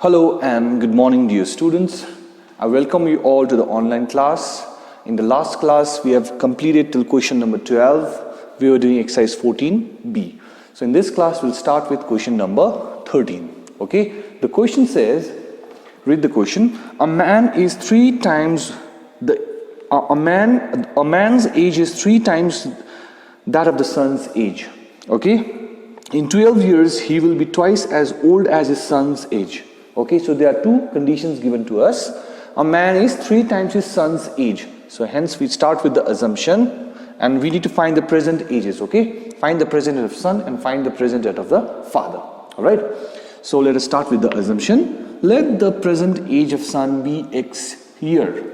Hello and good morning, dear students. I welcome you all to the online class. In the last class, we have completed till question number 12. We were doing exercise 14b. So in this class, we'll start with question number 13. Okay? The question says, read the question. A man's age is three times that of the son's age. Okay? In 12 years, he will be twice as old as his son's age. Okay, so there are two conditions given to us. A man is 3 times his son's age. So hence we start with the assumption and we need to find the present ages. Okay, find the present age of son and find the present age of the father. Alright, so let us start with the assumption. Let the present age of son be X year.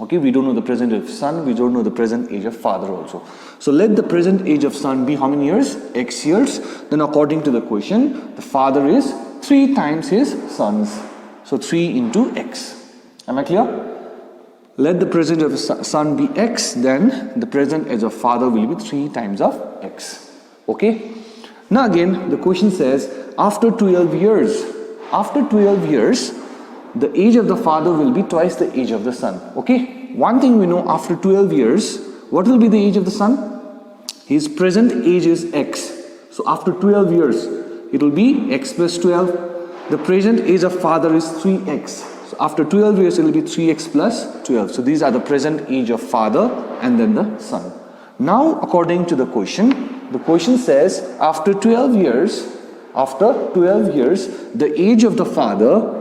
Okay, we don't know the present age of son, we don't know the present age of father also. So let the present age of son be how many years? X years. Then according to the question, the father is 3 times his sons. So 3 into X. Am I clear? Let the present age of son be X, then the present age of father will be 3 times of X. Okay? Now again, the question says, after 12 years, the age of the father will be twice the age of the son. Okay? One thing we know, after 12 years, what will be the age of the son? His present age is X. So after 12 years, it will be X plus 12. The present age of father is 3X. So after 12 years, it will be 3X plus 12. So these are the present age of father and then the son. Now, according to the question says, after 12 years, the age of the father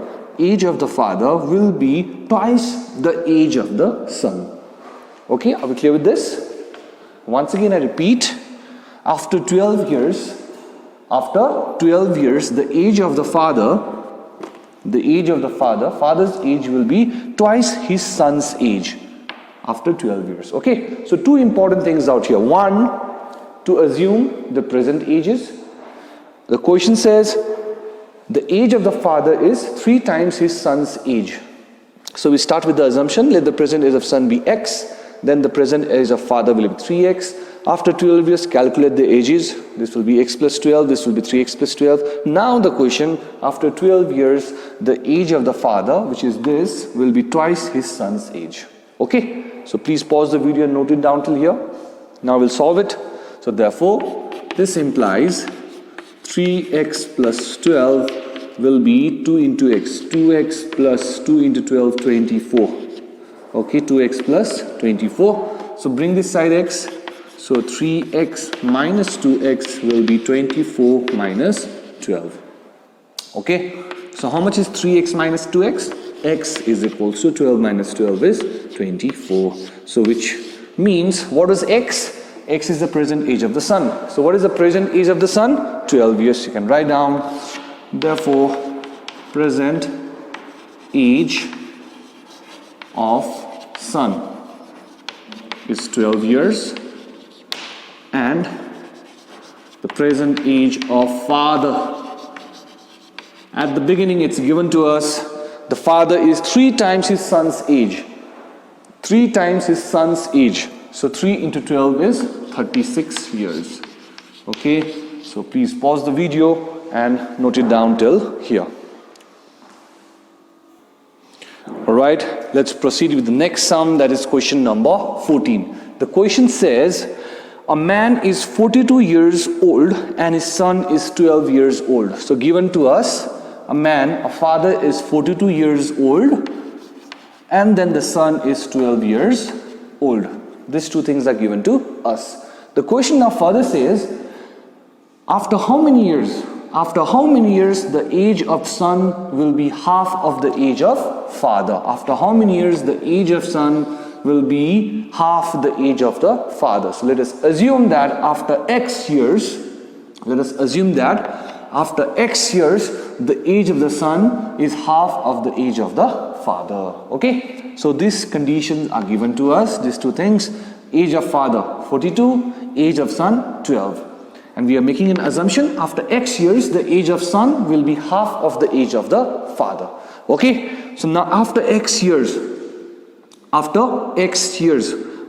will be twice the age of the son. Okay, are we clear with this? Once again, I repeat, after 12 years, the age of the father's age will be twice his son's age after 12 years. Okay, so two important things out here. One, to assume the present ages. The question says the age of the father is 3 times his son's age. So we start with the assumption, let the present age of son be X, then the present age of father will be 3X. After 12 years, calculate the ages. This will be X plus 12, this will be 3X plus 12. Now the question, after 12 years, the age of the father, which is this, will be twice his son's age. Okay, so please pause the video and note it down till here. Now we'll solve it. So therefore, this implies 3X plus 12 will be 2 into X. 2X plus 2 into 12, 24. Okay, 2X plus 24. So bring this side X. So 3X minus 2X will be 24 minus 12. Okay, so how much is 3X minus 2X? X is equals to 12 minus 12 is 24. So which means, what is X? X is the present age of the son. So what is the present age of the son? 12 years. You can write down. Therefore, present age of son is 12 years. And the present age of father. At the beginning, it's given to us, the father is 3 times his son's age. 3 times his son's age. So 3 into 12 is 36 years. Okay, so please pause the video and note it down till here. Alright, let's proceed with the next sum, that is question number 14. The question says, a man is 42 years old and his son is 12 years old. So given to us, a father is 42 years old and then the son is 12 years old. These two things are given to us. The question now further says, after how many years the age of son will be half of the age of father? After how many years the age of son will be half the age of the father? So let us assume that after X years, the age of the son is half of the age of the father. Okay, so these conditions are given to us, these two things. Age of father 42, age of son 12. And we are making an assumption, after X years, the age of son will be half of the age of the father. Okay, so now after X years,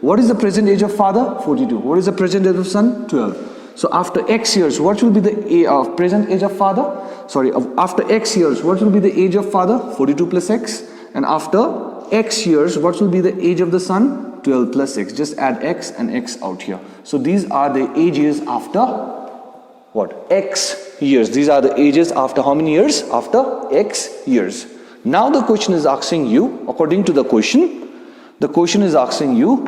what is the present age of father? 42. What is the present age of son? 12. So after X years, what will be the present age of father? Sorry, after X years, what will be the age of father? 42 plus X. And after X years, what will be the age of the son? 12 plus X. Just add X and X out here. So these are the ages after what? X years. These are the ages after how many years? After X years. Now the question is asking you, according to the question is asking you,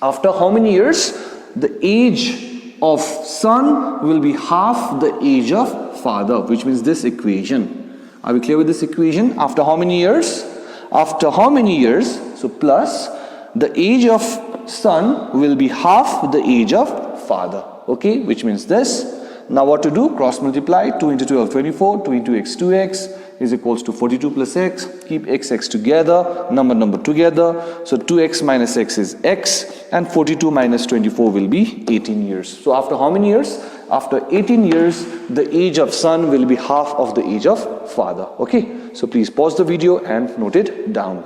after how many years the age of son will be half the age of father, which means this equation. Are we clear with this equation? After how many years? After how many years? So plus the age of son will be half the age of father. Okay, which means this. Now what to do? Cross multiply. 2 into 12, 24. 2 into x, 2x is equals to 42 plus x. Keep x together, number together. So 2x minus x is x, and 42 minus 24 will be 18 years. So after how many years? After 18 years, the age of son will be half of the age of father. Okay, so please pause the video and note it down.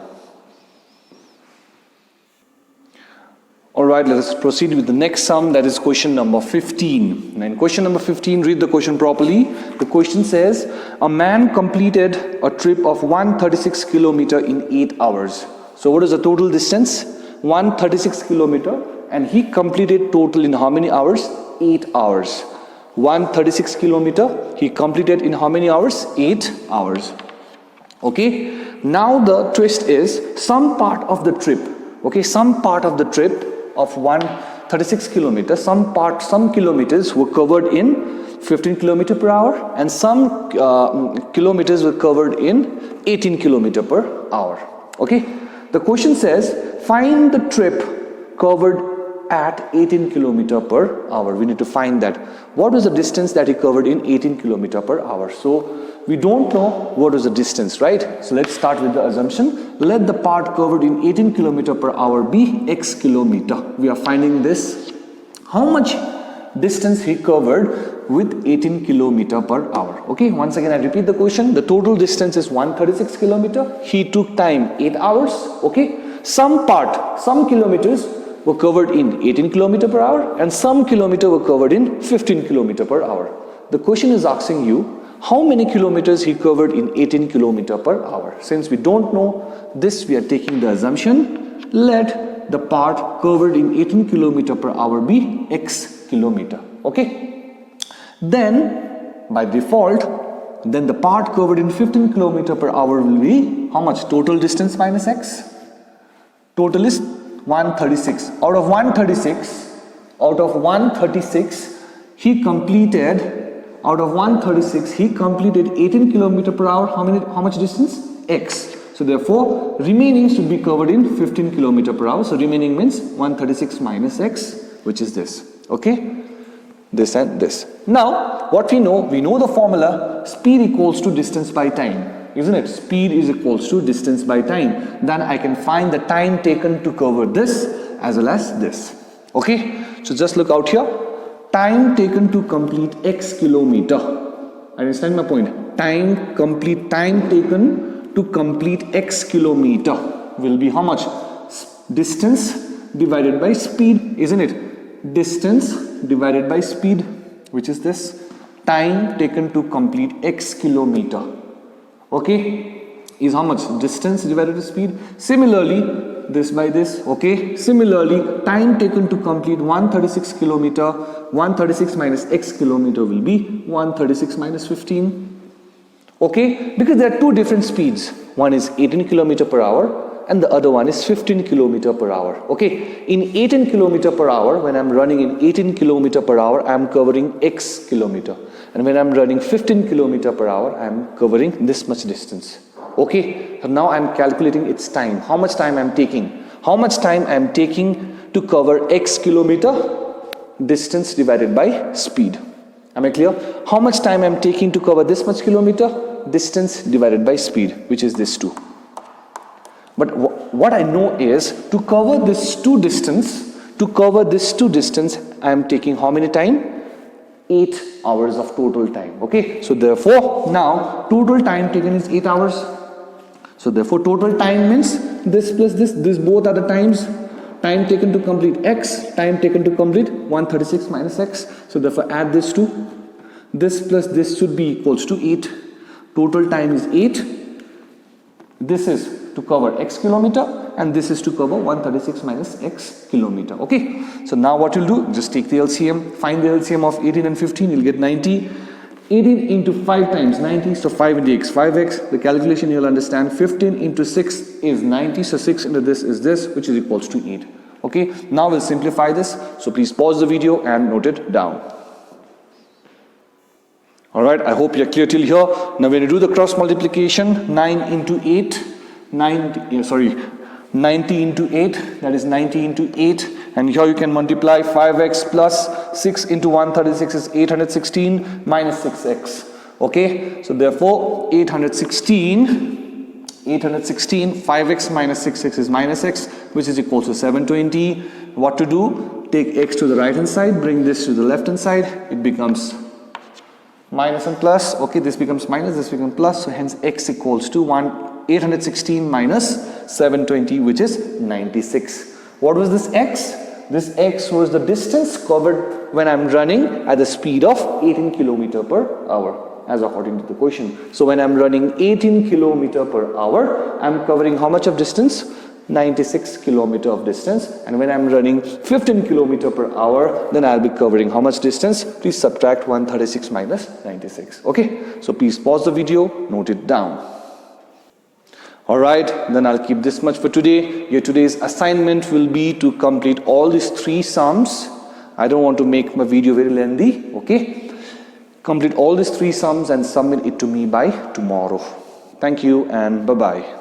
Alright, let us proceed with the next sum, that is question number 15. And in question number 15, read the question properly. The question says, a man completed a trip of 136 kilometer in 8 hours. So what is the total distance? 136 kilometer, and he completed total in how many hours? 8 hours. 136 kilometer, he completed in how many hours? 8 hours. Okay, now the twist is some part of the trip. Okay, some part of the trip of 136 kilometers, some kilometers were covered in 15 kilometer per hour, and some kilometers were covered in 18 kilometer per hour. Okay, the question says find the trip covered at 18 kilometer per hour. We need to find that. What was the distance that he covered in 18 kilometer per hour? So we don't know what is the distance, right? So let's start with the assumption. Let the part covered in 18 kilometer per hour be x kilometer. We are finding this. How much distance he covered with 18 kilometer per hour? Okay, once again I repeat the question. The total distance is 136 kilometer. He took time 8 hours. Okay, some kilometers were covered in 18 kilometer per hour, and some kilometer were covered in 15 kilometer per hour. The question is asking you how many kilometers he covered in 18 kilometer per hour. Since we don't know this, we are taking the assumption, let the part covered in 18 kilometer per hour be x kilometer. Okay, then by default, then the part covered in 15 kilometer per hour will be how much? Total distance minus x. Total is 136. Out of 136 he completed 18 kilometer per hour. How much distance? X. So therefore remaining should be covered in 15 kilometer per hour. So remaining means 136 minus x, which is this. Okay, this and this. Now what we know the formula, speed equals to distance by time, isn't it? Speed is equals to distance by time. Then I can find the time taken to cover this as well as this. Okay, so just look out here. Time taken to complete x kilometer. Understand my point? Time taken to complete x kilometer will be how much? Distance divided by speed, isn't it? Distance divided by speed, which is this. Time taken to complete x kilometer. Okay, is how much? Distance divided by speed. Similarly, this by this. Okay, similarly, time taken to complete 136 kilometer, 136 minus x kilometer will be 136 minus 15. Okay, because there are two different speeds. One is 18 kilometer per hour and the other one is 15 kilometer per hour. Okay, in 18 kilometer per hour, when I'm running in 18 kilometer per hour, I'm covering x kilometer, and when I'm running 15 kilometer per hour, I'm covering this much distance. Okay, so now I'm calculating its time. How much time I'm taking? How much time I'm taking to cover x kilometer? Distance divided by speed. Am I clear? How much time I'm taking to cover this much kilometer? Distance divided by speed, which is this 2. But what I know is to cover this 2 distance, I am taking how many time? 8 hours of total time. Okay, so therefore now total time taken is 8 hours. So therefore total time means this plus this both are the times. time taken to complete x, time taken to complete 136 minus x. So therefore add this to this plus this should be equals to 8. Total time is 8. This is to cover x kilometer and this is to cover 136 minus x kilometer. Okay, so now what you'll do, just take the LCM, find the LCM of 18 and 15, you'll get 90. 18 into 5 times 90, so 5 into x, 5x. The calculation you'll understand, 15 into 6 is 90, so 6 into this is this, which is equals to 8. Okay, now we'll simplify this. So please pause the video and note it down. Alright, I hope you're clear till here. Now when you do the cross multiplication, 9 into 8, 90 into 8, that is 90 into 8. And here you can multiply 5x plus 6 into 136 is 816 minus 6x. Okay, so therefore 816, 5x minus 6x is minus x, which is equal to 720. What to do? Take x to the right hand side, bring this to the left hand side, it becomes minus and plus. Okay, this becomes minus, this becomes plus, so hence x equals to 816 minus 720, which is 96. What was this x? This x was the distance covered when I'm running at the speed of 18 km per hour, as according to the question. So when I'm running 18 km per hour, I'm covering how much of distance? 96 km of distance. And when I'm running 15 km per hour, then I'll be covering how much distance? Please subtract 136 minus 96. Okay, so please pause the video, note it down. Alright, then I'll keep this much for today. Your today's assignment will be to complete all these 3 sums. I don't want to make my video very lengthy. Okay, complete all these 3 sums and submit it to me by tomorrow. Thank you and bye-bye.